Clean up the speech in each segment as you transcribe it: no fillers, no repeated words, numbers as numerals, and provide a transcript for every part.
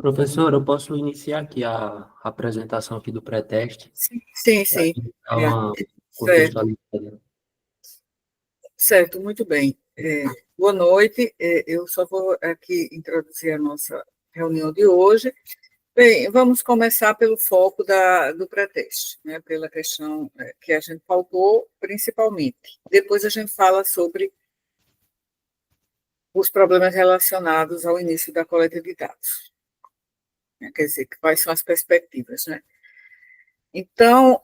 Professor, eu posso iniciar aqui a apresentação aqui do pré-teste, Sim, sim, para sim. dar É, uma certo, contextualizada. certo, muito bem. Boa noite. Eu só vou aqui introduzir a nossa reunião de hoje. Bem, vamos começar pelo foco do pré-teste, né, pela questão que a gente pautou principalmente. Depois a gente fala sobre os problemas relacionados ao início da coleta de dados, né, quer dizer, quais são as perspectivas, né? Então,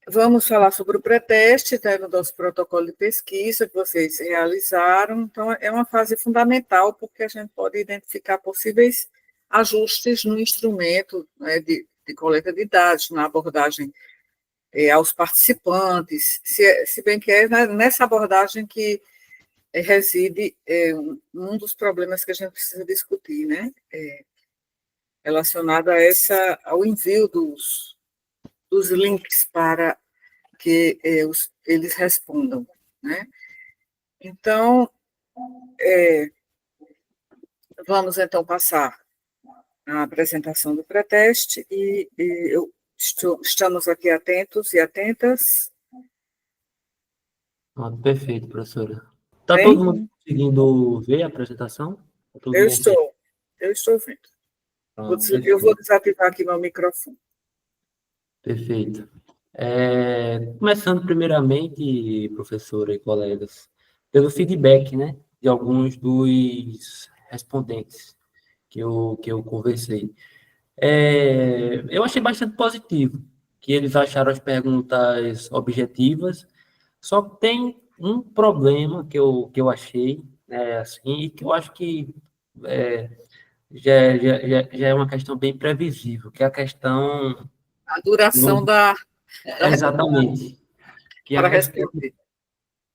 vamos falar sobre o pré-teste, né, no nosso protocolo de pesquisa que vocês realizaram. Então, é uma fase fundamental, porque a gente pode identificar possíveis ajustes no instrumento, né, de coleta de dados, na abordagem aos participantes, se bem que é nessa abordagem que reside um dos problemas que a gente precisa discutir, né, relacionado ao envio dos links para que eles respondam, né? Então, vamos então passar a apresentação do pré-teste estamos aqui atentos e atentas. Perfeito, professora. Está todo Bem, mundo conseguindo ver a apresentação? Está todo eu mundo conseguindo? estou, eu estou vendo. Eu vou Perfeito, desativar aqui meu microfone. perfeito. Começando primeiramente, professora e colegas, pelo feedback, né, de alguns dos respondentes que eu conversei. Eu achei bastante positivo, que eles acharam as perguntas objetivas, só que tem um problema que eu achei, né, assim, e que eu acho que é, já é uma questão bem previsível, que é a questão, A duração exatamente, que é a para questão, responder.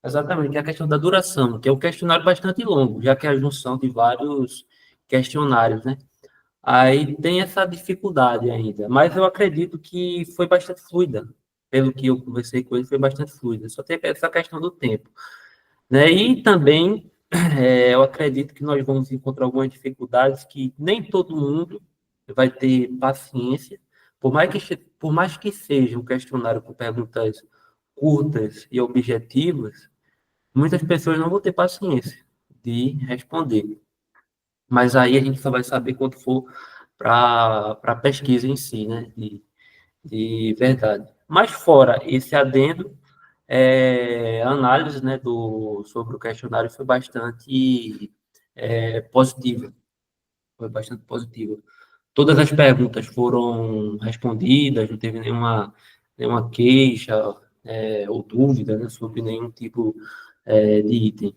exatamente, que é a questão da duração, que é um questionário bastante longo, já que é a junção de vários questionários, né? Aí tem essa dificuldade ainda, mas eu acredito que foi bastante fluida. Pelo que eu conversei com ele, foi bastante fluida. Só tem essa questão do tempo, né? E também eu acredito que nós vamos encontrar algumas dificuldades que nem todo mundo vai ter paciência, por mais que seja um questionário com perguntas curtas e objetivas, muitas pessoas não vão ter paciência de responder. Mas aí a gente só vai saber quando for para a pesquisa em si, né? De verdade. Mas fora esse adendo, a análise, né, sobre o questionário foi bastante positiva. Foi bastante positiva. Todas as perguntas foram respondidas, não teve nenhuma queixa, ou dúvida, né, sobre nenhum tipo de item.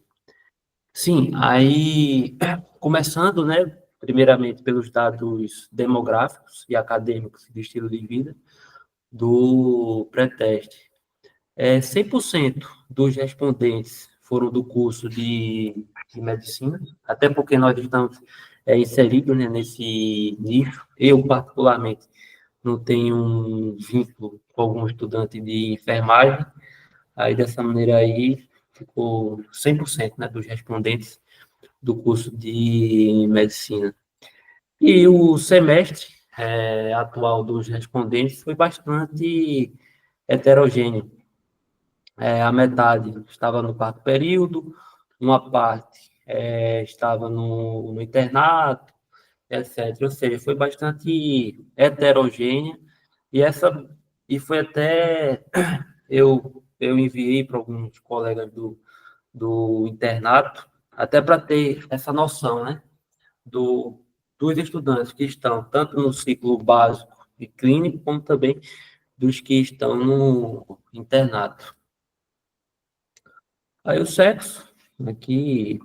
Sim, aí, começando, né, primeiramente pelos dados demográficos e acadêmicos de estilo de vida do pré-teste. 100% dos respondentes foram do curso de medicina, até porque nós estamos inseridos, né, nesse nicho. Eu, particularmente, não tenho um vínculo com algum estudante de enfermagem, aí dessa maneira aí ficou 100%, né, dos respondentes do curso de medicina. E o semestre atual dos respondentes foi bastante heterogêneo. A metade estava no quarto período, uma parte estava no internato, etc. Ou seja, foi bastante heterogênea e foi até eu enviei para alguns colegas do internato, até para ter essa noção, né? do, dos estudantes que estão tanto no ciclo básico e clínico, como também dos que estão no internato. Aí o sexo, aqui,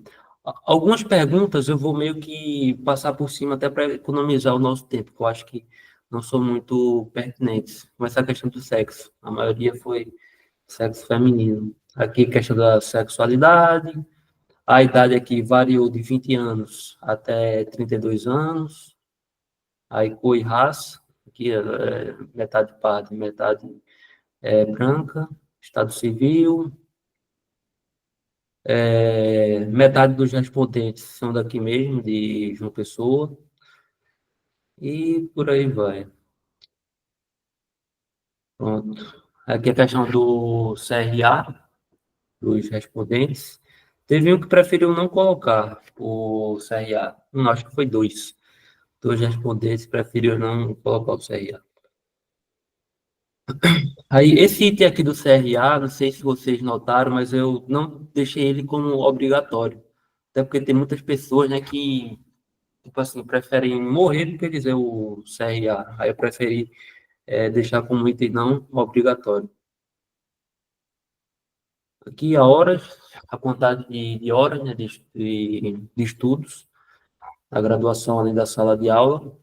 algumas perguntas eu vou meio que passar por cima até para economizar o nosso tempo, que eu acho que não são muito pertinentes. Mas essa questão do sexo, a maioria foi sexo feminino. Aqui, questão da sexualidade, a idade aqui variou de 20 anos até 32 anos. Aí cor e raça, aqui metade parda, metade branca, estado civil, metade dos respondentes são daqui mesmo, de João Pessoa. e por aí vai. Pronto. Aqui a questão do CRA, dos respondentes. Teve um que preferiu não colocar o CRA. Não, acho que foi dois. Dois respondentes preferiram não colocar o CRA. Aí, esse item aqui do CRA, não sei se vocês notaram, mas eu não deixei ele como obrigatório. Até porque tem muitas pessoas, né, que, tipo assim, preferem morrer do que dizer o CRA. Aí eu preferi deixar como item não obrigatório. Aqui a horas, a quantidade de horas, né, de estudos, a graduação além da sala de aula,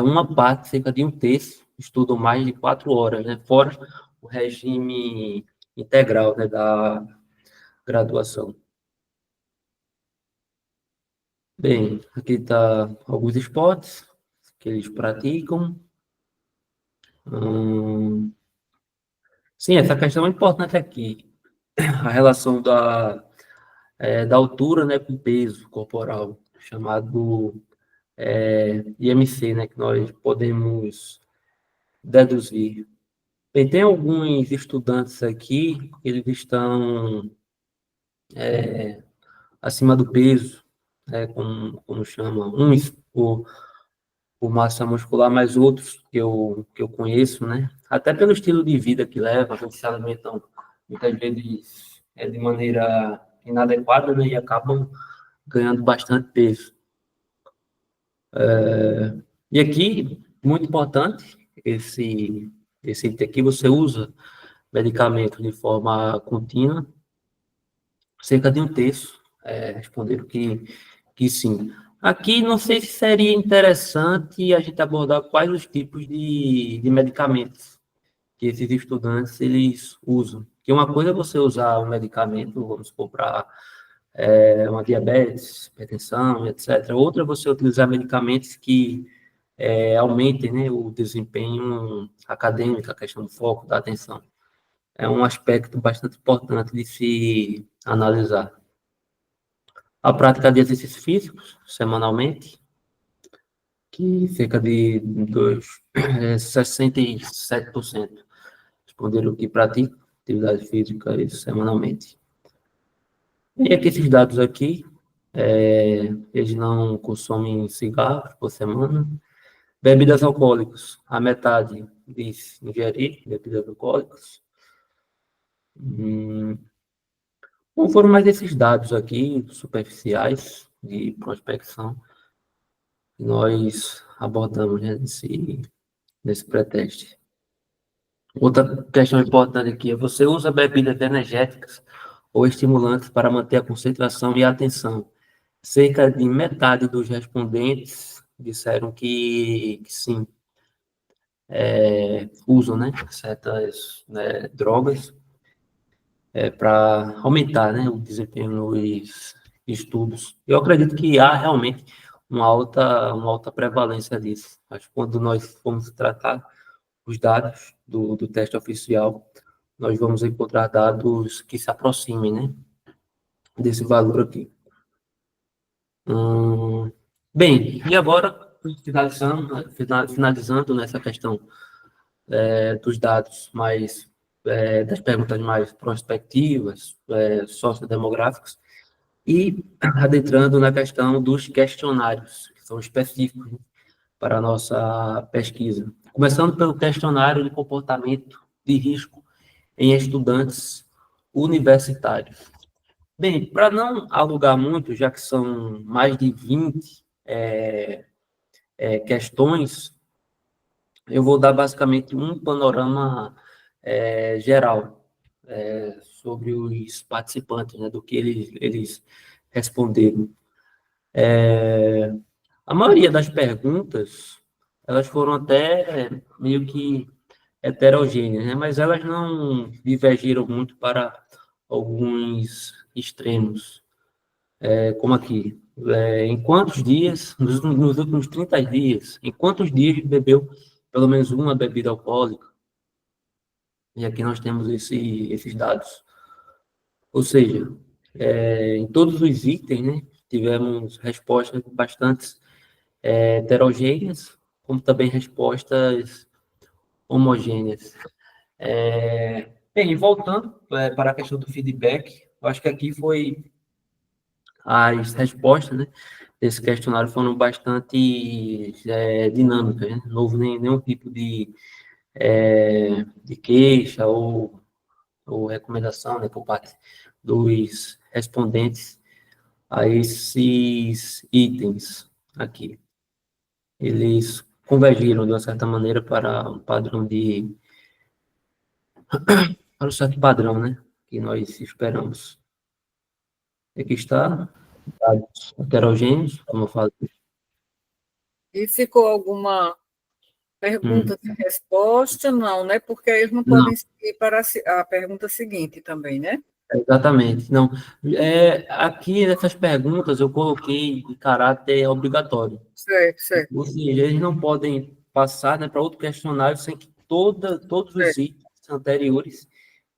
uma parte, cerca de um terço, estudam mais de 4 horas, né, fora o regime integral, né, da graduação. Bem, aqui está alguns esportes que eles praticam. Hum, sim, essa questão é importante aqui, a relação da altura, né, com peso corporal, chamado IMC, né, que nós podemos deduzir. Bem, tem alguns estudantes aqui, eles estão acima do peso, né, como chama, uns por massa muscular, mas outros que eu conheço, né, até pelo estilo de vida que leva, que se alimentam muitas vezes de maneira inadequada, né, e acabam ganhando bastante peso. E aqui, muito importante, esse item aqui, você usa medicamento de forma contínua, cerca de um terço responderam que sim. Aqui, não sei se seria interessante a gente abordar quais os tipos de medicamentos que esses estudantes eles usam. Que uma coisa é você usar um medicamento, vamos supor, para uma diabetes, hipertensão, etc. Outra é você utilizar medicamentos que aumentem, né, o desempenho acadêmico, a questão do foco, da atenção. É um aspecto bastante importante de se analisar. A prática de exercícios físicos, semanalmente, que cerca de 67% responderam que praticam atividade física semanalmente. E aqui, esses dados aqui, eles não consomem cigarros por semana. Bebidas alcoólicas, a metade diz ingerir bebidas alcoólicas. Bom, foram mais esses dados aqui, superficiais, de prospecção, que nós abordamos, né, nesse pré-teste. Outra questão importante aqui é: você usa bebidas energéticas ou estimulantes para manter a concentração e a atenção? Cerca de metade dos respondentes disseram que sim, usam, né, certas, né, drogas para aumentar, né, o desempenho nos estudos. Eu acredito que há realmente uma alta prevalência disso. Mas quando nós formos tratar os dados do teste oficial, nós vamos encontrar dados que se aproximem, né, desse valor aqui. Bem, e agora, finalizando nessa questão dos dados mais, das perguntas mais prospectivas, sociodemográficas, e adentrando na questão dos questionários, que são específicos, né, para a nossa pesquisa. Começando pelo questionário de comportamento de risco em estudantes universitários. Bem, para não alugar muito, já que são mais de 20 questões, eu vou dar basicamente um panorama geral sobre os participantes, né, do que eles responderam. A maioria das perguntas, elas foram até meio que heterogêneas, né, mas elas não divergiram muito para alguns extremos, como aqui. Em quantos dias, nos últimos 30 dias, em quantos dias bebeu pelo menos uma bebida alcoólica? E aqui nós temos esses dados. Ou seja, em todos os itens, né, tivemos respostas bastante heterogêneas, como também respostas homogêneas. Bem, voltando para a questão do feedback, eu acho que aqui foi as respostas, né, desse questionário foram bastante dinâmicas, né? Não houve nenhum tipo de queixa ou recomendação, né, por parte dos respondentes a esses itens aqui. Eles convergiram, de uma certa maneira, para um padrão para um certo padrão, né, que nós esperamos. Aqui está, dados heterogêneos, como eu falei. E ficou alguma pergunta sem resposta? Não, né? Porque eles não Não, podem seguir para a pergunta seguinte também, né? exatamente. Não. Aqui nessas perguntas eu coloquei de caráter obrigatório. Certo, certo, Ou seja, eles não podem passar, né, para outro questionário sem que todos os certo. itens anteriores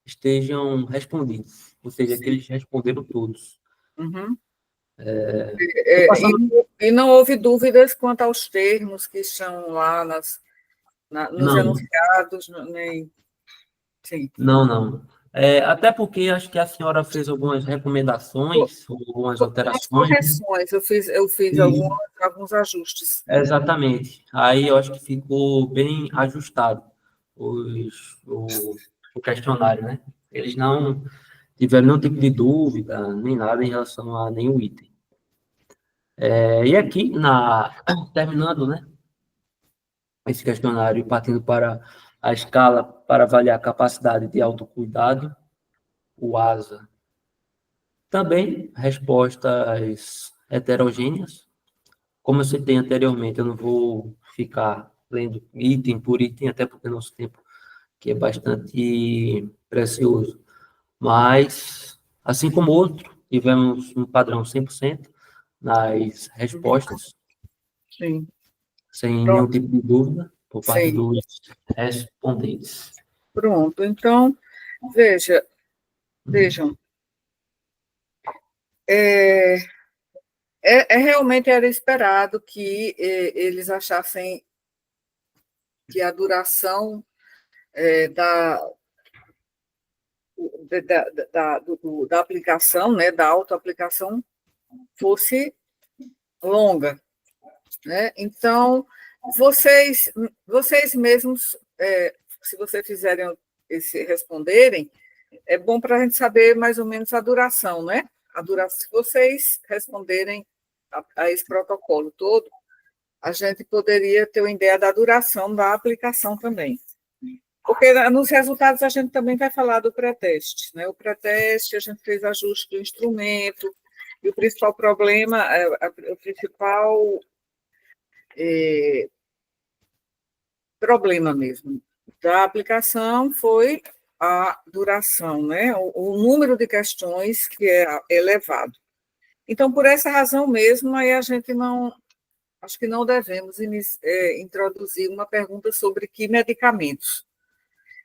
estejam respondidos. Ou seja, que Sim. eles responderam todos. Uhum. Estou passando. E não houve dúvidas quanto aos termos que estão lá nos Não, enunciados, nem. Sim. não. Até porque acho que a senhora fez algumas recomendações, algumas Umas alterações, né? correções, eu fiz E, alguns ajustes. exatamente. Aí eu acho que ficou bem ajustado o questionário, né? Eles não tiveram nenhum tipo de dúvida, nem nada em relação a nenhum item. E aqui, terminando, né, esse questionário, partindo para a escala para avaliar a capacidade de autocuidado, o ASA. Também respostas heterogêneas. Como eu citei anteriormente, eu não vou ficar lendo item por item, até porque nosso tempo aqui é bastante precioso. Mas, assim como outro, tivemos um padrão 100% nas respostas, Sim. sem nenhum Pronto. tipo de dúvida, por parte Sim. dos respondentes. Pronto. Então, vejam, é, realmente era esperado que eles achassem que a duração da, da aplicação, né, da autoaplicação, fosse longa, né? Então, vocês mesmos, se vocês fizerem responderem, é bom para a gente saber mais ou menos a duração, né? Se vocês responderem a esse protocolo todo, a gente poderia ter uma ideia da duração da aplicação também. Porque nos resultados a gente também vai falar do pré-teste, né? O pré-teste, a gente fez ajuste do instrumento, e o principal problema, o principal problema mesmo da aplicação foi a duração, né? O número de questões que é elevado. Então, por essa razão mesmo, aí a gente não, acho que não devemos introduzir uma pergunta sobre que medicamentos.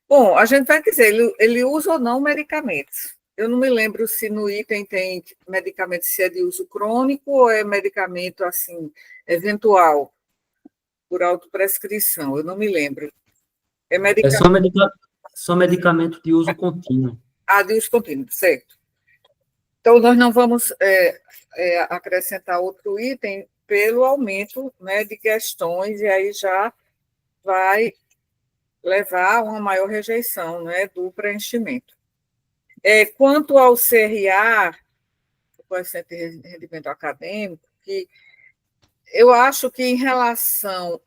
Bom, a gente vai dizer, ele usa ou não medicamentos. Eu não me lembro se no item tem medicamento, se é de uso crônico ou é medicamento, assim, eventual, por autoprescrição, eu não me lembro. É É medicamento só medicamento de uso contínuo. de uso contínuo, certo. Então, nós não vamos acrescentar outro item pelo aumento, né, de questões, e aí já vai levar a uma maior rejeição, né, do preenchimento. Quanto ao CRA, o coeficiente de rendimento acadêmico, que eu acho que em relação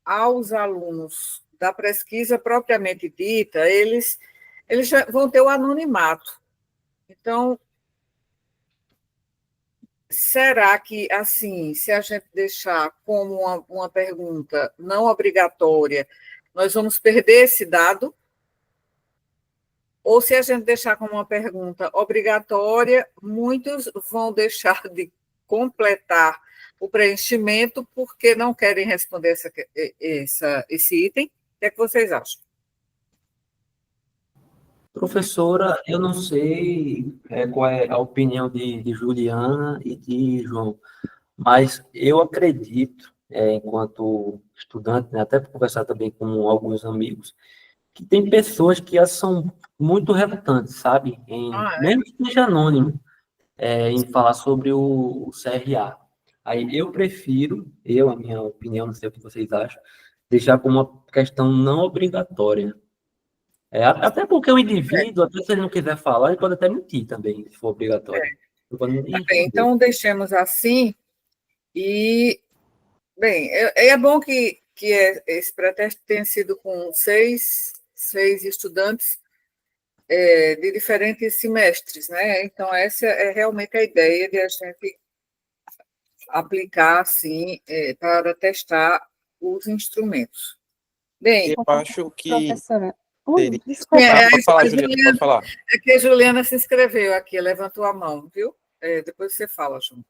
aos alunos da pesquisa propriamente dita, eles já vão ter o anonimato. Então, será que, assim, se a gente deixar como uma pergunta não obrigatória, nós vamos perder esse dado? Ou se a gente deixar como uma pergunta obrigatória, muitos vão deixar de completar o preenchimento porque não querem responder esse item? O que é que vocês acham? Professora, eu não sei qual é a opinião de Juliana e de João, mas eu acredito enquanto estudante, né, até por conversar também com alguns amigos, que tem pessoas que elas são muito relutantes, sabe? Mesmo que seja anônimo, em falar sobre o CRA. Aí eu prefiro, a minha opinião, não sei o que vocês acham, deixar como uma questão não obrigatória. Até porque o indivíduo, até se ele não quiser falar, ele pode até mentir também, se for obrigatório. Não pode nem Tá bem, responder. então deixemos assim e, bem, é bom que esse preteste tenha sido com seis estudantes de diferentes semestres, né? Então, essa é realmente a ideia de a gente aplicar, assim, para testar os instrumentos. Bem, Eu acho que Professora, teria. desculpa, Pode falar, a Juliana, pode falar. é que a Juliana se inscreveu aqui, levantou a mão, viu? Depois você fala, João.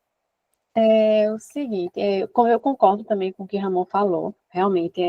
é o seguinte, como eu concordo também com o que Ramon falou, realmente,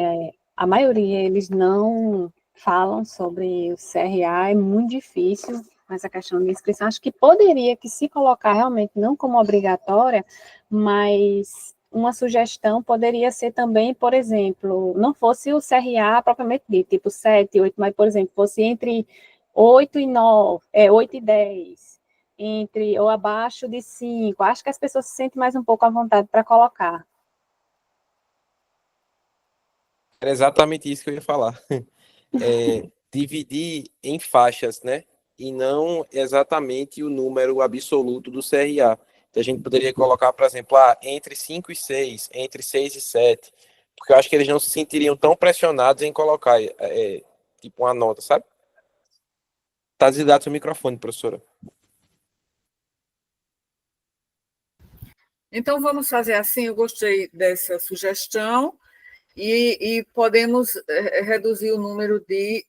a maioria, eles não falam sobre o CRA, é muito difícil essa questão de inscrição, acho que poderia que se colocar realmente, não como obrigatória, mas uma sugestão poderia ser também, por exemplo, não fosse o CRA propriamente dito, tipo 7, 8, mas, por exemplo, fosse entre 8 e 9, 8 e 10, entre ou abaixo de 5. Acho que as pessoas se sentem mais um pouco à vontade para colocar. Era exatamente isso que eu ia falar. Dividir em faixas, né? E não exatamente o número absoluto do CRA. Então, a gente poderia colocar, por exemplo, entre 5 e 6, entre 6 e 7, porque eu acho que eles não se sentiriam tão pressionados em colocar tipo uma nota, sabe? Tá desligado seu microfone, professora. Então, vamos fazer assim, eu gostei dessa sugestão, e podemos reduzir o número de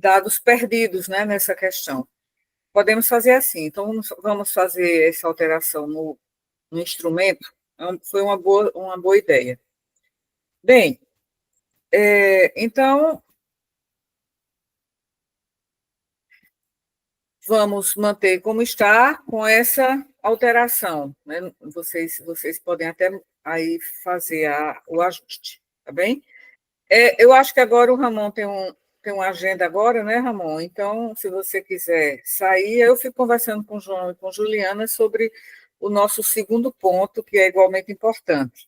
dados perdidos, né, nessa questão. Podemos fazer assim, então vamos fazer essa alteração no instrumento. Foi uma boa ideia. Bem, então vamos manter como está com essa alteração, né? Vocês podem até aí fazer o ajuste, tá bem? Eu acho que agora o Ramon tem uma agenda agora, né, Ramon? Então, se você quiser sair, eu fico conversando com o João e com a Juliana sobre o nosso segundo ponto, que é igualmente importante.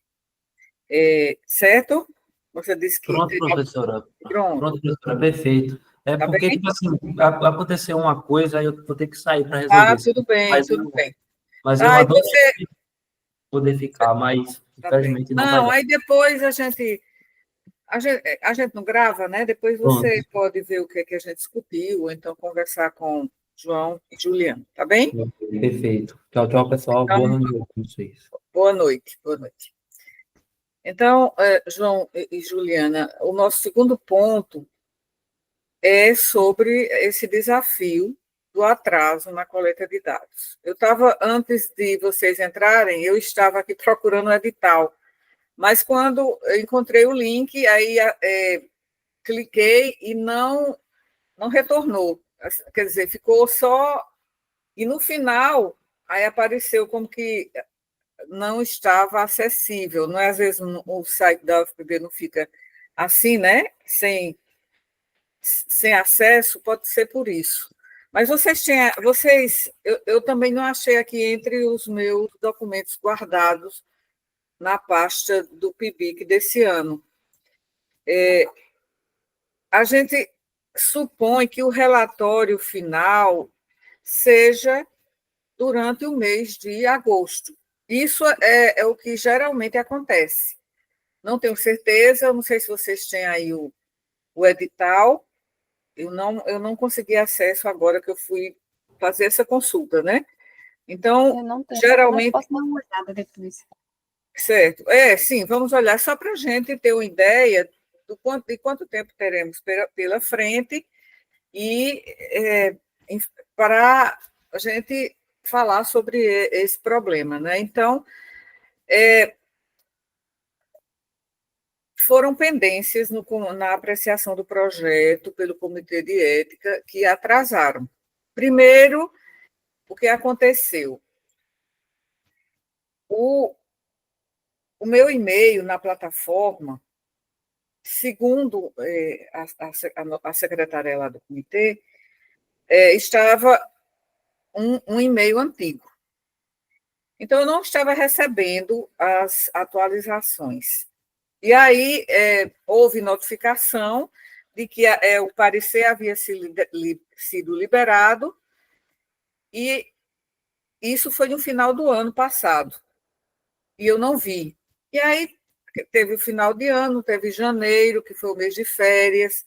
Certo? Você disse que Pronto, professora. pronto, Pronto, professora, perfeito. É tá porque, bem? tipo assim, aconteceu uma coisa, aí eu vou ter que sair para Ah, resolver. tudo bem, Mas, tudo bem. mas eu Ah, e adoro você. poder ficar, mas Tá bem. infelizmente não vai Não, dar. aí depois a gente não grava, né? Depois Pronto, você pode ver o que é que a gente discutiu, ou então conversar com João e Juliana, tá bem? perfeito. Tchau, tchau, pessoal. Então, Boa reunião com vocês. boa noite, boa noite. Então, João e Juliana, o nosso segundo ponto é sobre esse desafio do atraso na coleta de dados. Antes de vocês entrarem, eu estava aqui procurando o edital, mas quando eu encontrei o link, aí cliquei e não retornou. Quer dizer, ficou só. E no final, aí apareceu como que não estava acessível. Não é, às vezes o site da UFPB não fica assim, né? Sem acesso, pode ser por isso. Mas eu também não achei aqui entre os meus documentos guardados na pasta do PIBIC desse ano. A gente supõe que o relatório final seja durante o mês de agosto. Isso é o que geralmente acontece. Não tenho certeza, eu não sei se vocês têm aí o edital, eu não consegui acesso agora que eu fui fazer essa consulta, né? Então, eu não tenho, mas geralmente, posso dar uma olhada depois. certo. Sim, vamos olhar só para a gente ter uma ideia de quanto tempo teremos pela frente e para a gente falar sobre esse problema, né? Então, foram pendências na apreciação do projeto pelo Comitê de Ética que atrasaram. Primeiro, o que aconteceu? o meu e-mail na plataforma, segundo a secretária lá do comitê, estava um e-mail antigo. Então, eu não estava recebendo as atualizações. E aí, houve notificação de que o parecer havia sido liberado, e isso foi no final do ano passado, e eu não vi. E aí, teve o final de ano, teve janeiro, que foi o mês de férias,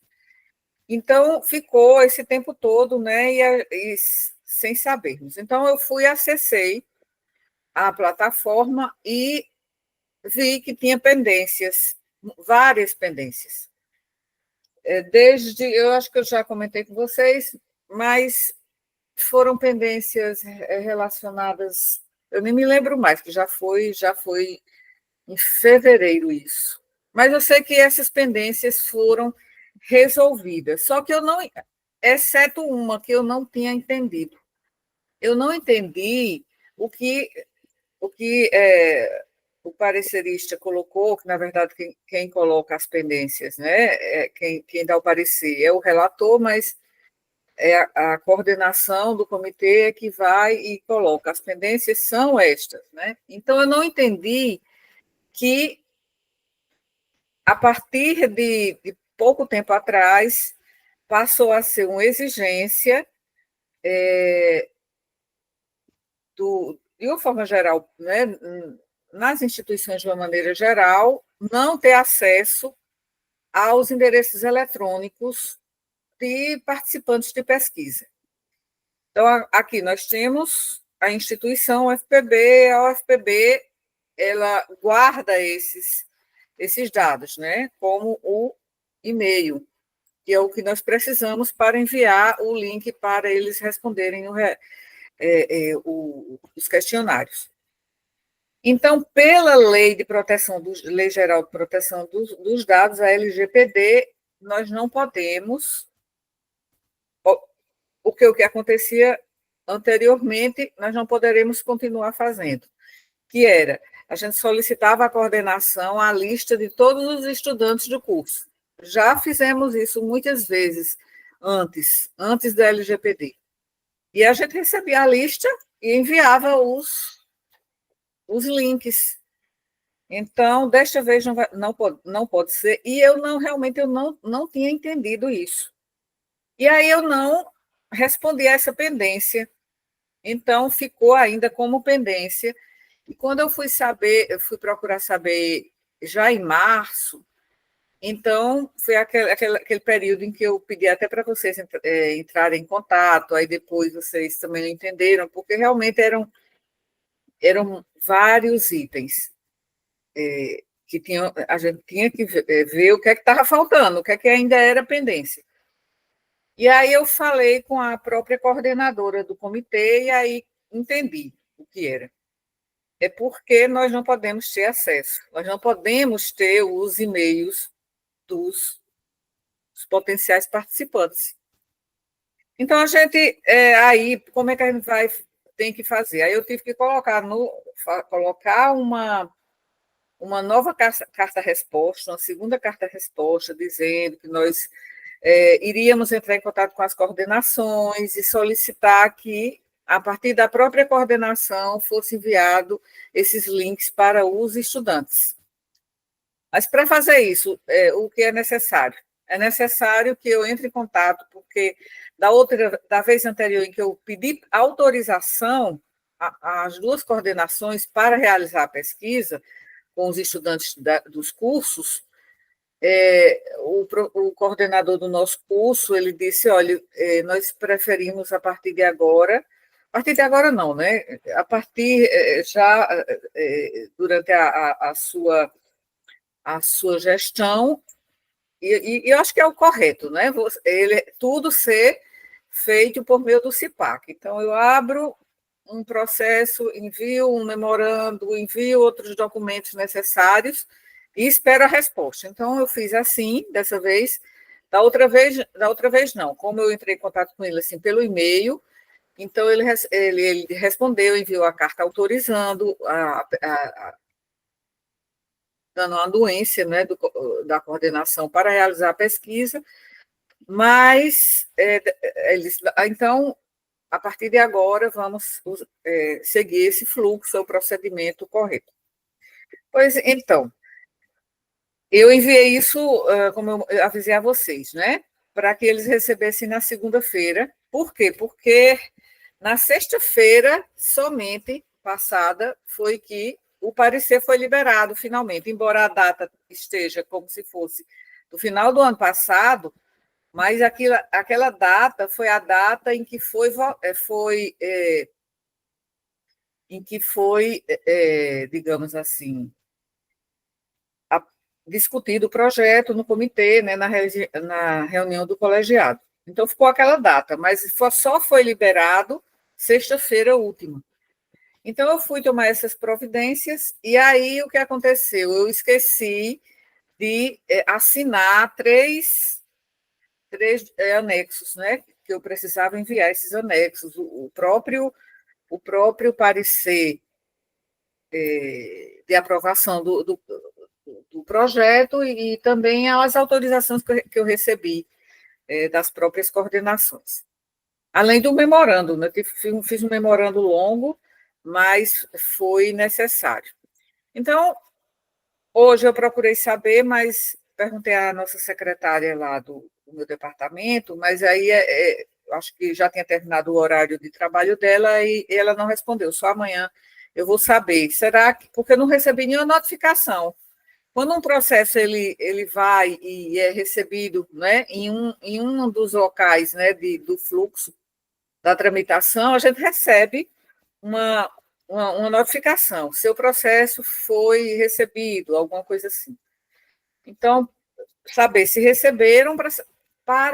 então ficou esse tempo todo, né, e sem sabermos. Então, eu acessei a plataforma e vi que tinha pendências, várias pendências. Eu acho que eu já comentei com vocês, mas foram pendências relacionadas, eu nem me lembro mais, que já foi em fevereiro isso. Mas eu sei que essas pendências foram resolvidas, só que eu não, exceto uma que eu não tinha entendido. Eu não entendi o que o parecerista colocou, que, na verdade, quem coloca as pendências, né, quem dá o parecer é o relator, mas é a coordenação do comitê que vai e coloca. As pendências são estas, né? Então, eu não entendi que, a partir de pouco tempo atrás, passou a ser uma exigência de uma forma geral, né, nas instituições de uma maneira geral, não ter acesso aos endereços eletrônicos de participantes de pesquisa. Então, aqui nós temos a instituição UFPB, a UFPB ela guarda esses dados, né, como o e-mail, que é o que nós precisamos para enviar o link para eles responderem os questionários. Então, pela Lei Geral de Proteção dos Dados, a LGPD, nós não podemos, o que acontecia anteriormente, nós não poderemos continuar fazendo, que era, a gente solicitava à coordenação a lista de todos os estudantes do curso. Já fizemos isso muitas vezes antes da LGPD. E a gente recebia a lista e enviava os links. Então, desta vez não pode ser, e eu realmente não tinha entendido isso. E aí eu não respondi a essa pendência, então ficou ainda como pendência. E quando eu fui procurar saber já em março, então foi aquele período em que eu pedi até para vocês entrarem em contato, aí depois vocês também não entenderam, porque realmente eram vários itens que a gente tinha que ver o que é que estava faltando, o que é que ainda era pendência. E aí eu falei com a própria coordenadora do comitê e aí entendi o que era. É porque nós não podemos ter acesso, nós não podemos ter os e-mails dos potenciais participantes. Então, a gente, aí, como é que a gente tem que fazer? Aí eu tive que colocar uma nova carta-resposta, uma segunda carta-resposta, dizendo que nós iríamos entrar em contato com as coordenações e solicitar que, a partir da própria coordenação, fosse enviado esses links para os estudantes. Mas, para fazer isso, o que é necessário? É necessário que eu entre em contato, porque da vez anterior em que eu pedi autorização às duas coordenações para realizar a pesquisa com os estudantes dos cursos, o coordenador do nosso curso, ele disse, olha, nós preferimos a partir de agora não, né? A partir já durante a sua gestão, e eu acho que é o correto, né? Tudo ser feito por meio do CIPAC. Então, eu abro um processo, envio um memorando, envio outros documentos necessários e espero a resposta. Então, eu fiz assim, dessa vez. Da outra vez não. Como eu entrei em contato com ele assim, pelo e-mail, Então, ele respondeu, enviou a carta autorizando, dando uma anuência, né, da coordenação para realizar a pesquisa, mas então, a partir de agora, vamos seguir esse fluxo, o procedimento correto. Pois então, eu enviei isso, como eu avisei a vocês, né, para que eles recebessem na segunda-feira. Por quê? Porque na sexta-feira, somente passada, foi que o parecer foi liberado finalmente, embora a data esteja como se fosse do final do ano passado, mas aquela data foi a data em que digamos assim, discutido o projeto no comitê, né, na reunião do colegiado. Então, ficou aquela data, mas só foi liberado sexta-feira última. Então, eu fui tomar essas providências, e aí o que aconteceu? Eu esqueci de assinar três anexos, né? Que eu precisava enviar esses anexos, o próprio parecer de aprovação do projeto e também as autorizações que eu recebi das próprias coordenações. Além do memorando, né? Fiz um memorando longo, mas foi necessário. Então, hoje eu procurei saber, mas perguntei à nossa secretária lá do meu departamento, mas aí acho que já tinha terminado o horário de trabalho dela e ela não respondeu, só amanhã eu vou saber. Será que, porque eu não recebi nenhuma notificação. Quando um processo ele vai e é recebido, né, em um dos locais, né, do fluxo da tramitação, a gente recebe uma notificação, seu processo foi recebido, alguma coisa assim. Então, saber se receberam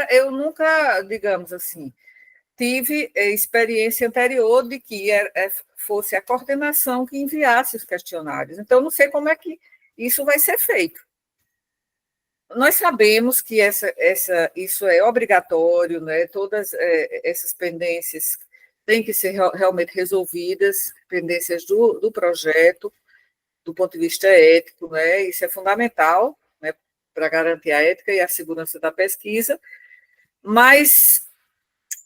eu nunca, digamos assim, tive experiência anterior de que fosse a coordenação que enviasse os questionários. Então, não sei como é que isso vai ser feito. Nós sabemos que isso é obrigatório, né? Todas essas pendências têm que ser realmente resolvidas, pendências do projeto, do ponto de vista ético, né? Isso é fundamental, né? Para garantir a ética e a segurança da pesquisa, mas,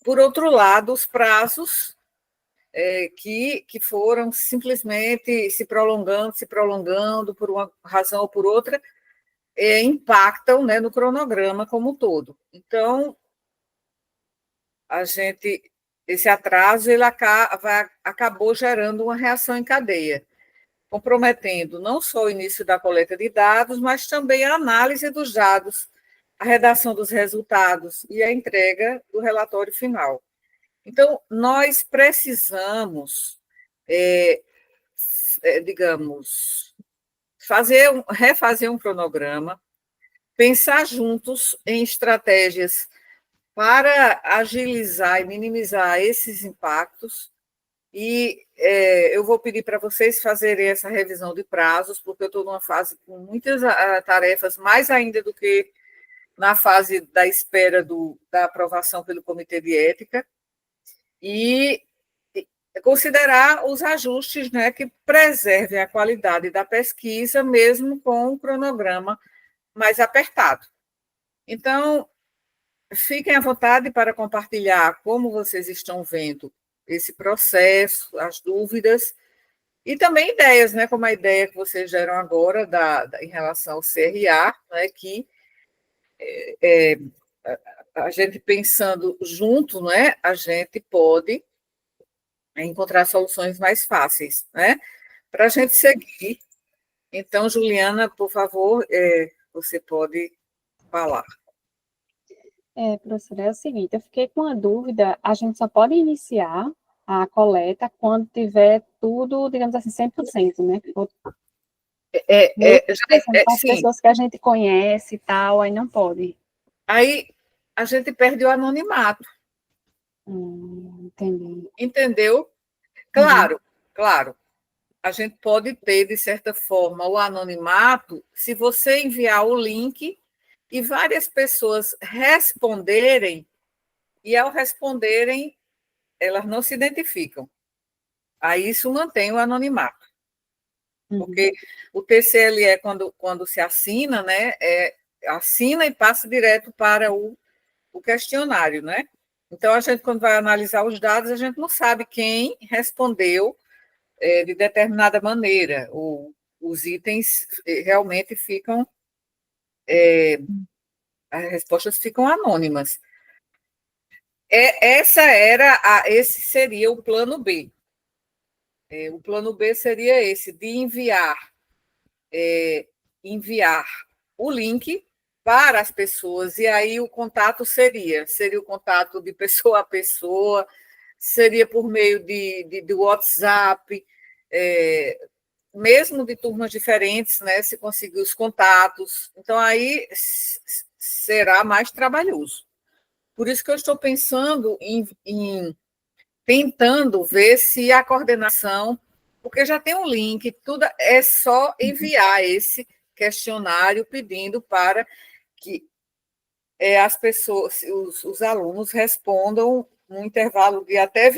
por outro lado, os prazos que foram simplesmente se prolongando por uma razão ou por outra, impactam, né, no cronograma como um todo. Então, esse atraso acabou gerando uma reação em cadeia, comprometendo não só o início da coleta de dados, mas também a análise dos dados, a redação dos resultados e a entrega do relatório final. Então, nós precisamos, digamos, refazer um cronograma, pensar juntos em estratégias para agilizar e minimizar esses impactos. E eu vou pedir para vocês fazerem essa revisão de prazos, porque eu estou numa fase com muitas tarefas, mais ainda do que na fase da espera da aprovação pelo Comitê de Ética, e considerar os ajustes, né, que preservem a qualidade da pesquisa, mesmo com o cronograma mais apertado. Então, fiquem à vontade para compartilhar como vocês estão vendo esse processo, as dúvidas, e também ideias, né, como a ideia que vocês deram agora em relação ao CRA, né, que a gente pensando junto, né, a gente pode encontrar soluções mais fáceis, né, para a gente seguir. Então, Juliana, por favor, você pode falar. Professora, é o seguinte, eu fiquei com uma dúvida, a gente só pode iniciar a coleta quando tiver tudo, digamos assim, 100%, né? As pessoas que a gente conhece e tal, aí não pode. Aí a gente perde o anonimato. Entendi. Entendeu? Claro, claro. A gente pode ter, de certa forma, o anonimato se você enviar o link e várias pessoas responderem, e ao responderem, elas não se identificam. Aí isso mantém o anonimato. Porque o TCLE, quando se assina, né, assina e passa direto para o questionário, né? Então, a gente, quando vai analisar os dados, a gente não sabe quem respondeu de determinada maneira. Os itens realmente ficam, as respostas ficam anônimas. Esse seria o plano B. O plano B seria esse, de enviar o link para as pessoas, e aí o contato seria o contato de pessoa a pessoa, seria por meio de WhatsApp, mesmo de turmas diferentes, né, se conseguir os contatos. Então, aí será mais trabalhoso. Por isso que eu estou pensando em tentando ver se a coordenação, porque já tem um link, tudo é só enviar esse questionário pedindo para que as pessoas, os alunos respondam num intervalo de até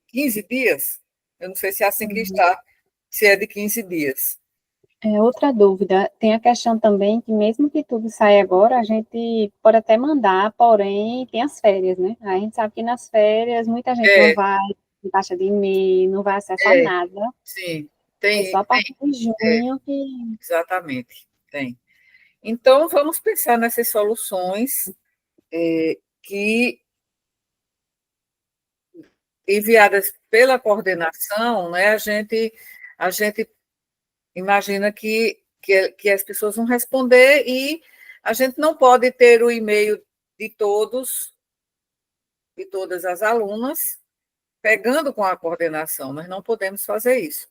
15 dias. Eu não sei se é assim que está, se é de 15 dias. Outra dúvida, tem a questão também que mesmo que tudo saia agora, a gente pode até mandar, porém tem as férias, né? A gente sabe que nas férias muita gente não vai, taxa de e-mail, não vai acessar nada. Sim, É só a partir de junho que... Exatamente, tem. Então, vamos pensar nessas soluções que, enviadas pela coordenação, né, a gente imagina que as pessoas vão responder e a gente não pode ter o e-mail de todas as alunas, pegando com a coordenação, nós não podemos fazer isso.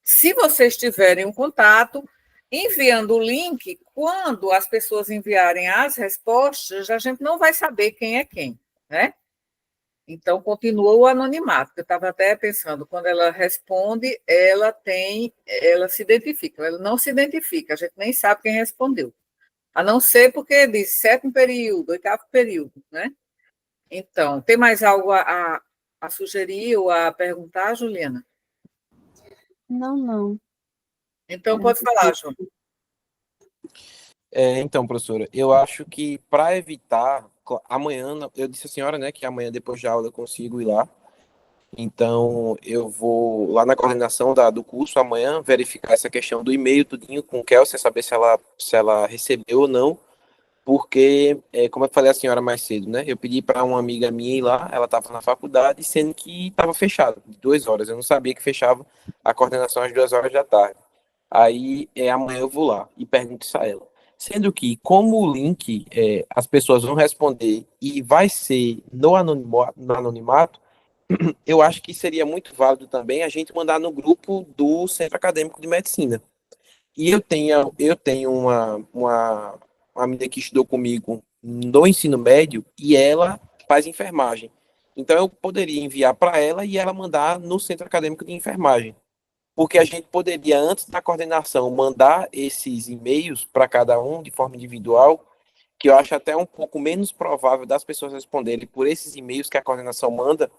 Se vocês tiverem um contato, enviando o link, quando as pessoas enviarem as respostas, a gente não vai saber quem é quem, né? Então, continua o anonimato. Eu estava até pensando, quando ela responde, ela se identifica. Ela não se identifica, a gente nem sabe quem respondeu. A não ser porque diz 7º período, 8º período, né? Então, tem mais algo a sugerir ou a perguntar, Juliana? Não. Então, pode falar, João. Então, professora, eu acho que para evitar, amanhã, eu disse à senhora, né, que amanhã depois da aula eu consigo ir lá. Então, eu vou lá na coordenação do curso amanhã verificar essa questão do e-mail, tudinho, com o Kelsey, saber se ela recebeu ou não, porque, como eu falei à senhora mais cedo, né, eu pedi para uma amiga minha ir lá, ela estava na faculdade, sendo que estava fechado, 2 horas, eu não sabia que fechava a coordenação às 2 horas da tarde. Aí, amanhã eu vou lá e pergunto isso a ela. Sendo que, como o link, as pessoas vão responder e vai ser no anonimato, eu acho que seria muito válido também a gente mandar no grupo do Centro Acadêmico de Medicina. E eu tenho uma amiga que estudou comigo no ensino médio e ela faz enfermagem. Então eu poderia enviar para ela e ela mandar no Centro Acadêmico de Enfermagem. Porque a gente poderia, antes da coordenação, mandar esses e-mails para cada um de forma individual, que eu acho até um pouco menos provável das pessoas responderem por esses e-mails que a coordenação manda,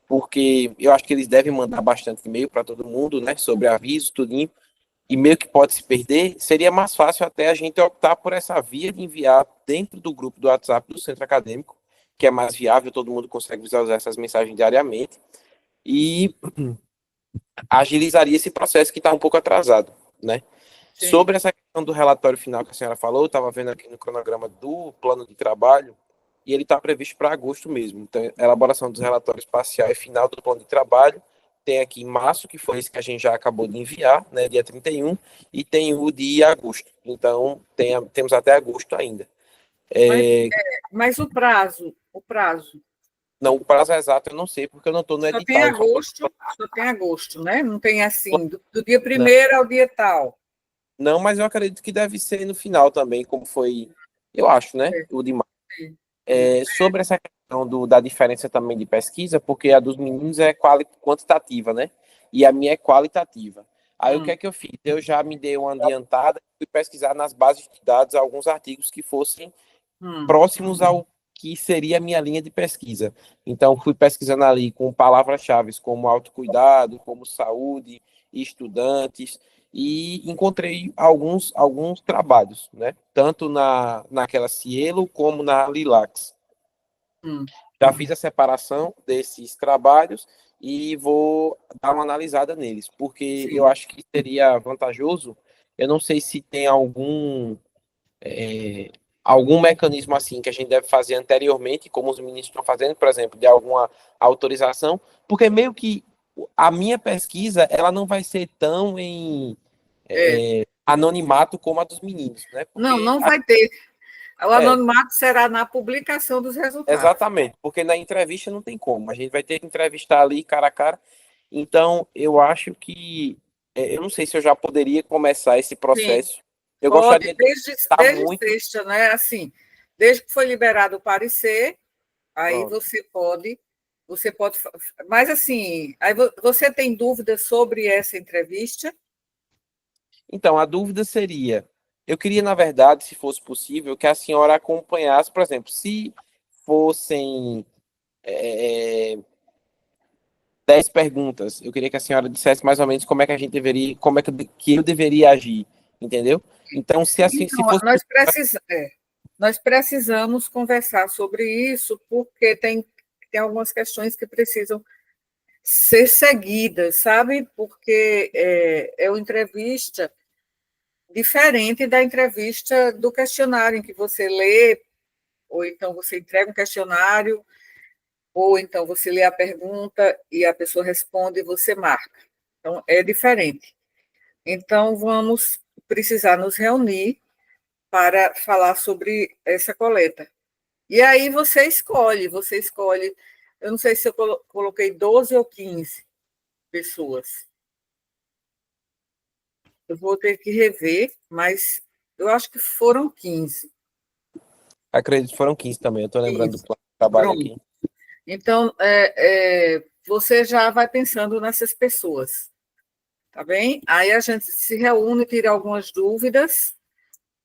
porque eu acho que eles devem mandar bastante e-mail para todo mundo, né, sobre aviso, tudinho, e-mail que pode se perder, seria mais fácil até a gente optar por essa via de enviar dentro do grupo do WhatsApp do Centro Acadêmico, que é mais viável, todo mundo consegue visualizar essas mensagens diariamente, e agilizaria esse processo que está um pouco atrasado, né? Sim. Sobre essa questão do relatório final que a senhora falou, eu estava vendo aqui no cronograma do plano de trabalho, e ele está previsto para agosto mesmo. Então, a elaboração dos relatórios parcial e final do plano de trabalho tem aqui em março, que foi esse que a gente já acabou de enviar, né, dia 31, e tem o de agosto. Então, temos até agosto ainda. Mas o prazo? Não, o prazo exato eu não sei, porque eu não estou no edital. Só tem agosto, né? Não tem assim, do dia 1º ao dia tal. Não, mas eu acredito que deve ser no final também, como foi, eu acho, né? O de março. Sobre essa questão da diferença também de pesquisa, porque a dos meninos é quantitativa, né? E a minha é qualitativa. Aí o que é que eu fiz? Eu já me dei uma adiantada e fui pesquisar nas bases de dados alguns artigos que fossem próximos ao que seria a minha linha de pesquisa. Então, fui pesquisando ali com palavras-chave como autocuidado, como saúde, estudantes, e encontrei alguns trabalhos, né? Tanto naquela Cielo como na Lilacs. Hum. Já fiz a separação desses trabalhos e vou dar uma analisada neles, porque Sim. eu acho que seria vantajoso. Eu não sei se tem algum mecanismo assim que a gente deve fazer anteriormente, como os ministros estão fazendo, por exemplo, de alguma autorização, porque meio que a minha pesquisa ela não vai ser tão em anonimato como a dos meninos, né? Porque, Não vai ter. O é, anonimato será na publicação dos resultados. exatamente, porque na entrevista não tem como, a gente vai ter que entrevistar ali cara a cara. Então, eu acho que, eu não sei se eu já poderia começar esse Sim, processo. Eu pode, gostaria de desde estar muito. sexta, né? Assim, desde que foi liberado o parecer, aí Pronto. você pode, mas assim, aí você tem dúvidas sobre essa entrevista? Então, a dúvida seria, eu queria, na verdade, se fosse possível, que a senhora acompanhasse, por exemplo, se fossem 10 perguntas, eu queria que a senhora dissesse mais ou menos como é que a gente deveria, como é que eu deveria agir, entendeu? Então, se assim, se Então, fosse nós precisamos conversar sobre isso, porque tem algumas questões que precisam ser seguidas, sabe? Porque é uma entrevista diferente da entrevista do questionário, em que você lê, ou então você entrega um questionário, ou então você lê a pergunta e a pessoa responde e você marca. Então, é diferente. Então, vamos precisar nos reunir para falar sobre essa coleta. E aí você escolhe, eu não sei se eu coloquei 12 ou 15 pessoas. Eu vou ter que rever, mas eu acho que foram 15. acredito que foram 15 também, eu estou lembrando do 15. plano de trabalho Pronto. aqui. Então, você já vai pensando nessas pessoas, tá bem? Aí a gente se reúne, tira algumas dúvidas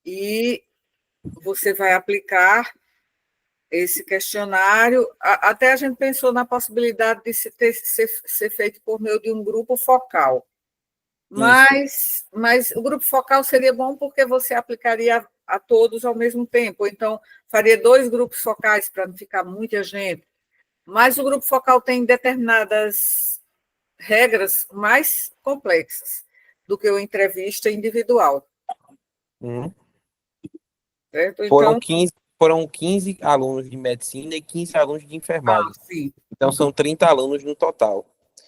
e você vai aplicar esse questionário. Até a gente pensou na possibilidade de ser feito por meio de um grupo focal. Isso. Mas o grupo focal seria bom porque você aplicaria a todos ao mesmo tempo. Então, faria 2 grupos focais para não ficar muita gente. Mas o grupo focal tem determinadas regras mais complexas do que uma entrevista individual. Uhum. Certo? Foram Então, 15 alunos de medicina e 15 alunos de enfermagem. sim, Então, são 30 alunos no total.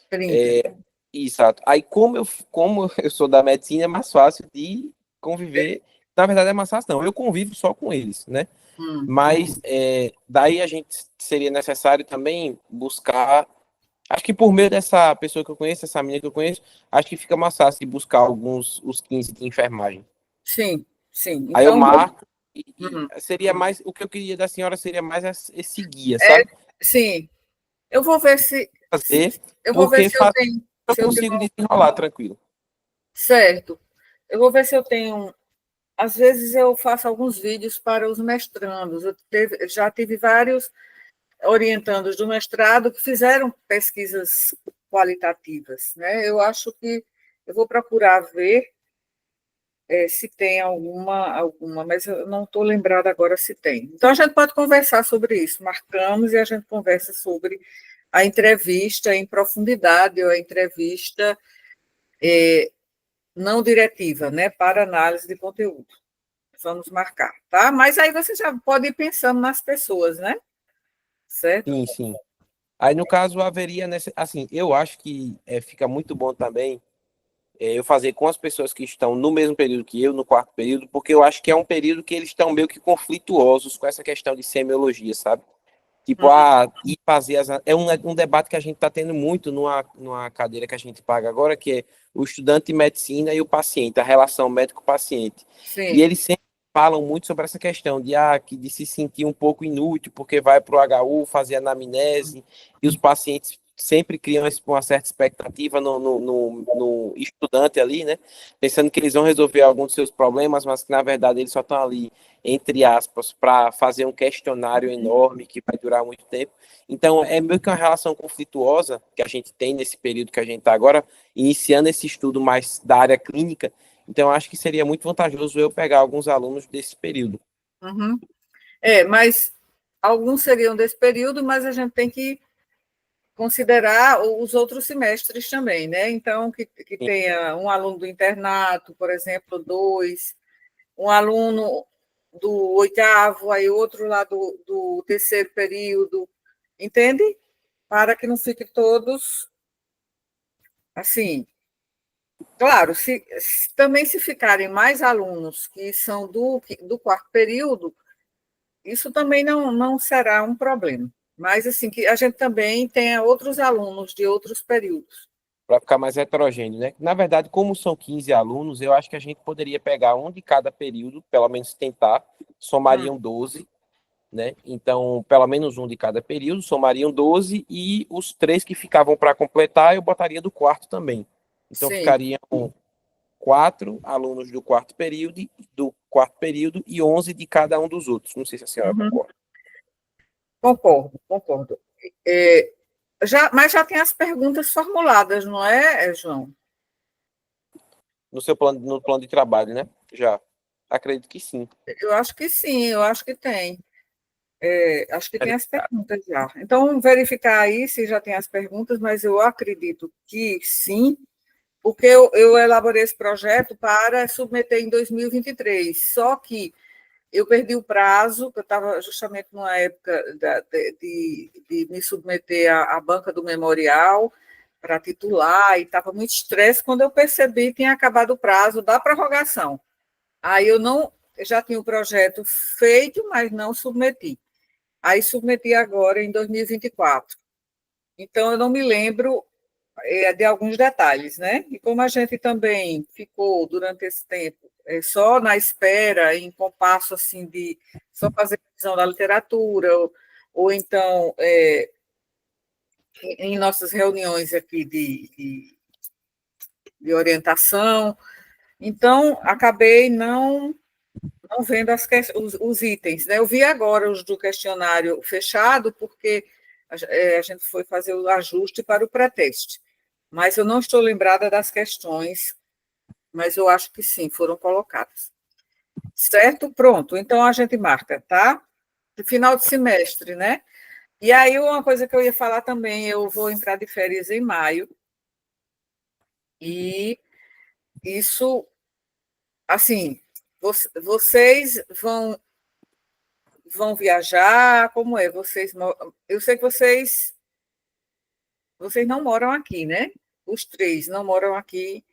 30. Exato. Aí, como eu sou da medicina, é mais fácil de conviver. Na verdade, é mais fácil, não. Eu convivo só com eles, né? Mas daí a gente seria necessário também buscar. Acho que por meio dessa pessoa que eu conheço, essa menina que eu conheço, acho que fica mais fácil de buscar os 15 de enfermagem. Sim, sim. Aí eu Então, marco e uhum. seria mais. O que eu queria da senhora seria mais esse guia, sabe? Sim, eu vou ver Fazer, eu vou ver porque se eu tenho, eu se eu consigo tenho, desenrolar tranquilo. certo. Eu vou ver se eu tenho. Às vezes eu faço alguns vídeos para os mestrandos. Já tive vários orientandos do mestrado que fizeram pesquisas qualitativas, né? Eu acho que eu vou procurar ver se tem alguma, mas eu não estou lembrada agora se tem. Então, a gente pode conversar sobre isso, marcamos e a gente conversa sobre a entrevista em profundidade, ou a entrevista não diretiva, né, para análise de conteúdo. Vamos marcar, tá? Mas aí você já pode ir pensando nas pessoas, né? Certo? Sim, sim. Aí, no caso, haveria, assim, eu acho que fica muito bom também eu fazer com as pessoas que estão no mesmo período que eu, no quarto período, porque eu acho que é um período que eles estão meio que conflituosos com essa questão de semiologia, sabe? Tipo, e fazer um debate que a gente está tendo muito numa cadeira que a gente paga agora, que é o estudante de medicina e o paciente, a relação médico-paciente. E Sim, eles sempre falam muito sobre essa questão de se sentir um pouco inútil, porque vai para o HU fazer anamnese, e os pacientes sempre criam uma certa expectativa no estudante ali, né? Pensando que eles vão resolver alguns dos seus problemas, mas que na verdade eles só estão ali, entre aspas, para fazer um questionário enorme que vai durar muito tempo. Então, é meio que uma relação conflituosa que a gente tem nesse período que a gente está agora, iniciando esse estudo mais da área clínica. Então, acho que seria muito vantajoso eu pegar alguns alunos desse período. Uhum. Mas alguns seriam desse período, mas a gente tem que considerar os outros semestres também, né? Então, que tenha um aluno do internato, por exemplo, 2, um aluno do 8º, aí outro lá do 3º período, entende? Para que não fique todos assim. Claro, também se ficarem mais alunos que são do 4º período, isso também não será um problema. Mas, assim, que a gente também tenha outros alunos de outros períodos. Para ficar mais heterogêneo, né? Na verdade, como são 15 alunos, eu acho que a gente poderia pegar um de cada período, pelo menos tentar, somariam 12, né? Então, pelo menos um de cada período, somariam 12, e os 3 que ficavam para completar, eu botaria do 4º também. Então, Sim. ficariam 4 alunos do 4º período e 11 de cada um dos outros. Não sei se a senhora concorda. Concordo. Mas já tem as perguntas formuladas, não é, João? No plano de trabalho, né? Já. Acredito que sim. Eu acho que sim, eu acho que tem. Acho que tem as perguntas já. Então, vamos verificar aí se já tem as perguntas, mas eu acredito que sim, porque eu elaborei esse projeto para submeter em 2023, só que eu perdi o prazo, que eu estava justamente numa época de me submeter à banca do memorial para titular, e estava muito estresse. Quando eu percebi, tinha acabado o prazo da prorrogação. Aí eu já tinha o projeto feito, mas não submeti. Aí submeti agora em 2024. Então, eu não me lembro de alguns detalhes, né? E como a gente também ficou durante esse tempo só na espera, em compasso assim de só fazer revisão da literatura, ou então em nossas reuniões aqui de orientação, então acabei não vendo os itens, né? Eu vi agora os do questionário fechado, porque a gente foi fazer o ajuste para o pré-teste. Mas eu não estou lembrada das questões, mas eu acho que sim, foram colocadas. Certo? Pronto. Então a gente marca, tá? Final de semestre, né? E aí, uma coisa que eu ia falar também, eu vou entrar de férias em maio, e isso, assim, vocês vão viajar, como é? Eu sei que vocês não moram aqui, né? Os 3 não moram aqui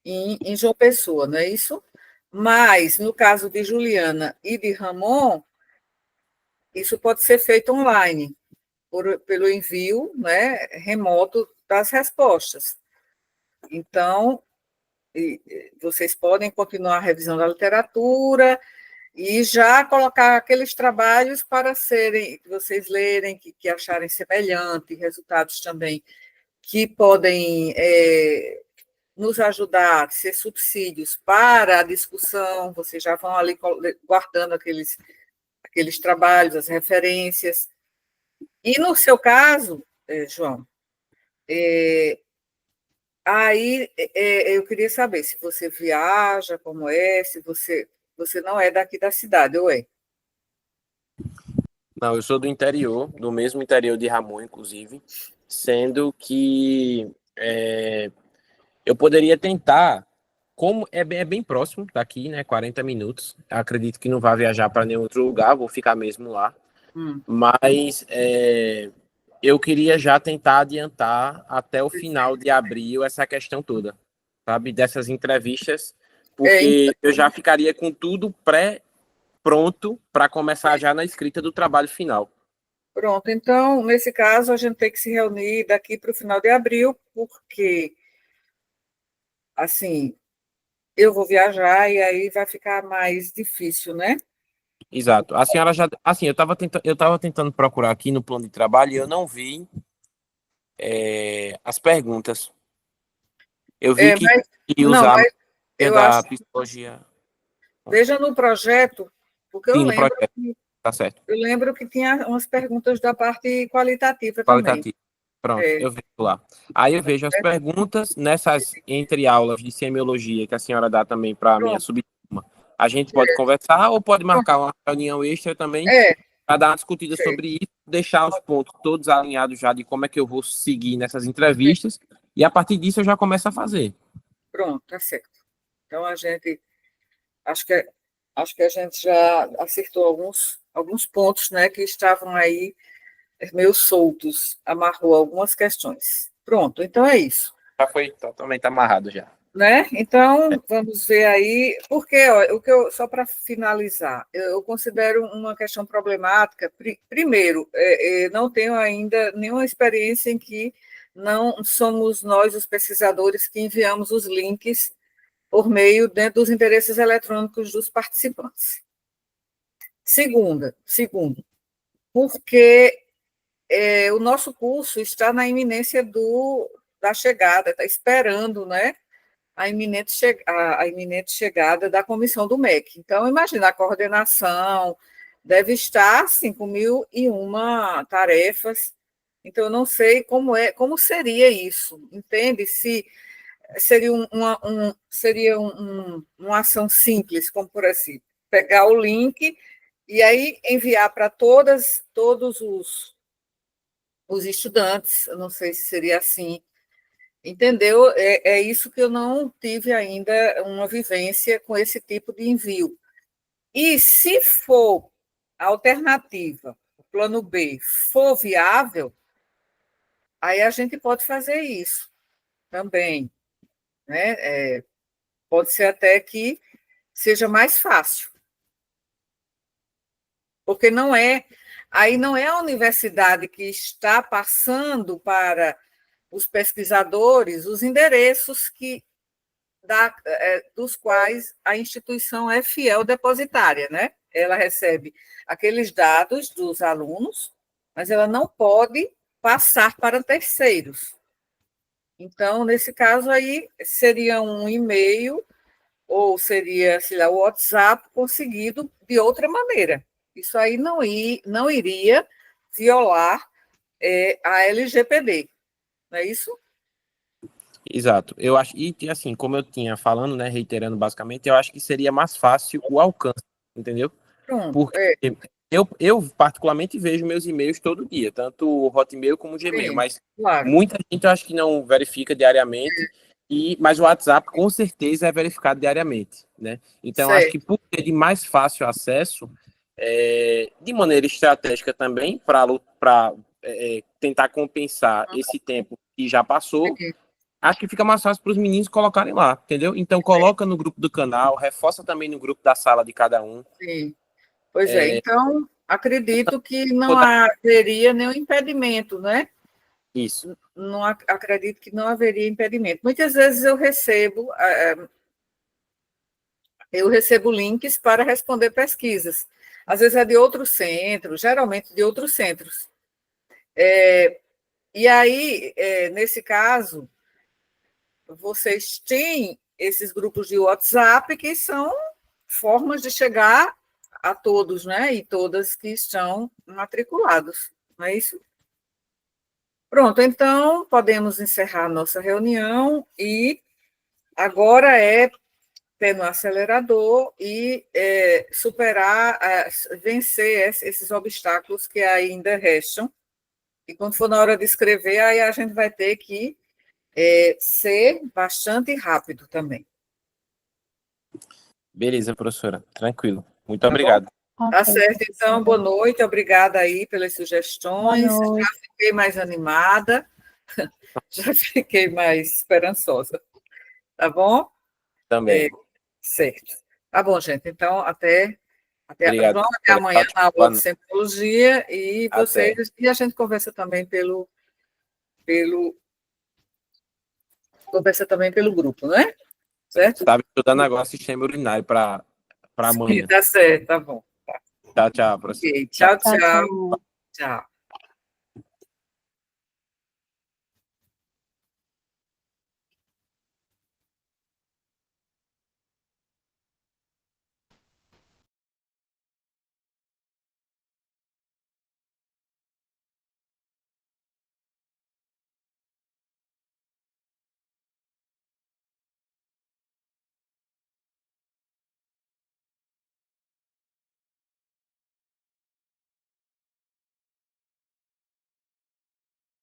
em João Pessoa, não é isso? Mas, no caso de Juliana e de Ramon, isso pode ser feito online, pelo envio, né, remoto das respostas. Então, vocês podem continuar a revisão da literatura e já colocar aqueles trabalhos para vocês lerem, que acharem semelhante, resultados também que podem nos ajudar, ser subsídios para a discussão, vocês já vão ali guardando aqueles trabalhos, as referências. E no seu caso, João, aí eu queria saber se você viaja, como é, se você não é daqui da cidade, ou é? Não, eu sou do interior, do mesmo interior de Ramon, inclusive, sendo que eu poderia tentar, como é bem próximo daqui, né, 40 minutos, acredito que não vai viajar para nenhum outro lugar, vou ficar mesmo lá, mas eu queria já tentar adiantar até o final de abril essa questão toda, sabe, dessas entrevistas, porque eu já ficaria com tudo pronto para começar já na escrita do trabalho final. Pronto, então, nesse caso, a gente tem que se reunir daqui para o final de abril, porque, assim, eu vou viajar e aí vai ficar mais difícil, né? Exato. A senhora já, assim, eu estava tentando procurar aqui no plano de trabalho e eu não vi as perguntas. Eu vi que Mas, ia não, usar mas a eu da acho, psicologia. veja no projeto, porque Sim, no projeto, tá certo. eu lembro que tinha umas perguntas da parte qualitativa também. Qualitativo. Pronto, É, eu vejo lá. Aí eu vejo as perguntas nessas entre aulas de semiologia que a senhora dá também para a minha pronto, subturma. A gente pode conversar ou pode pronto. marcar uma reunião extra também É, para dar uma discutida sei, sobre isso, deixar os pontos todos alinhados já de como é que eu vou seguir nessas entrevistas e a partir disso eu já começo a fazer. pronto, tá certo. Então a gente acho que acho que a gente já acertou alguns pontos, né, que estavam aí meio soltos, amarrou algumas questões. Pronto, então é isso. Já foi totalmente amarrado já. Né? Então, vamos ver aí, porque ó, o que eu, só para finalizar, eu considero uma questão problemática. Primeiro, não tenho ainda nenhuma experiência em que não somos nós, os pesquisadores, que enviamos os links por meio dentro dos endereços eletrônicos dos participantes. Segundo, porque o nosso curso está na iminência da chegada, está esperando, né? A iminente chegada da comissão do MEC. Então, imagina, a coordenação deve estar 5.001 tarefas. Então, eu não sei como seria isso, entende? Se seria uma ação simples, como por assim, pegar o link e aí enviar para todos os estudantes, eu não sei se seria assim. Entendeu? É isso que eu não tive ainda uma vivência com esse tipo de envio. E se for a alternativa, o plano B, for viável, aí a gente pode fazer isso também, né? Pode ser até que seja mais fácil, porque não é a universidade que está passando para os pesquisadores os endereços dos quais a instituição é fiel depositária, né? Ela recebe aqueles dados dos alunos, mas ela não pode passar para terceiros. Então, nesse caso aí, seria um e-mail ou seria, sei lá, o WhatsApp conseguido de outra maneira. Isso aí não iria violar a LGPD, não é isso? Exato. Eu acho, e assim, como eu tinha falando, né, reiterando basicamente, eu acho que seria mais fácil o alcance, entendeu? Pronto, Porque eu particularmente vejo meus e-mails todo dia, tanto o Hotmail como o Gmail, sim, mas claro, muita gente eu acho que não verifica diariamente, mas o WhatsApp com certeza é verificado diariamente, né? Então, eu acho que certo. por ter de mais fácil acesso, de maneira estratégica também, para tentar compensar esse tempo que já passou, acho que fica mais fácil para os meninos colocarem lá, entendeu? Então, coloca no grupo do canal, reforça também no grupo da sala de cada um. Sim. Pois é, então acredito que não Vou dar haveria nenhum impedimento, né? isso. Não acredito que não haveria impedimento. Muitas vezes eu recebo links para responder pesquisas. Às vezes é de outros centros, geralmente de outros centros. E aí, nesse caso, vocês têm esses grupos de WhatsApp que são formas de chegar a todos, né? E todas que estão matriculados, não é isso? Pronto, então podemos encerrar nossa reunião e agora é pé no acelerador e superar, vencer esses obstáculos que ainda restam. E quando for na hora de escrever, aí a gente vai ter que ser bastante rápido também. Beleza, professora. Tranquilo. Muito Tá bom? obrigado. Tá Ok, certo, então, boa noite, obrigada aí pelas boa sugestões. Já noite. fiquei mais animada, já fiquei mais esperançosa, tá bom? É, Também. certo. Tá bom, gente. Então, até Obrigado, vamos até professora. amanhã na aula Boa de noite. semiologia e Até. vocês, e a gente conversa também pelo, pelo grupo, né? Certo? Estava estudando agora sistema urinário para Sim, amanhã. tá certo, tá bom. Tchau, tchau, professora. Ok, Tchau. tchau, Tchau, tchau. tchau. Tchau.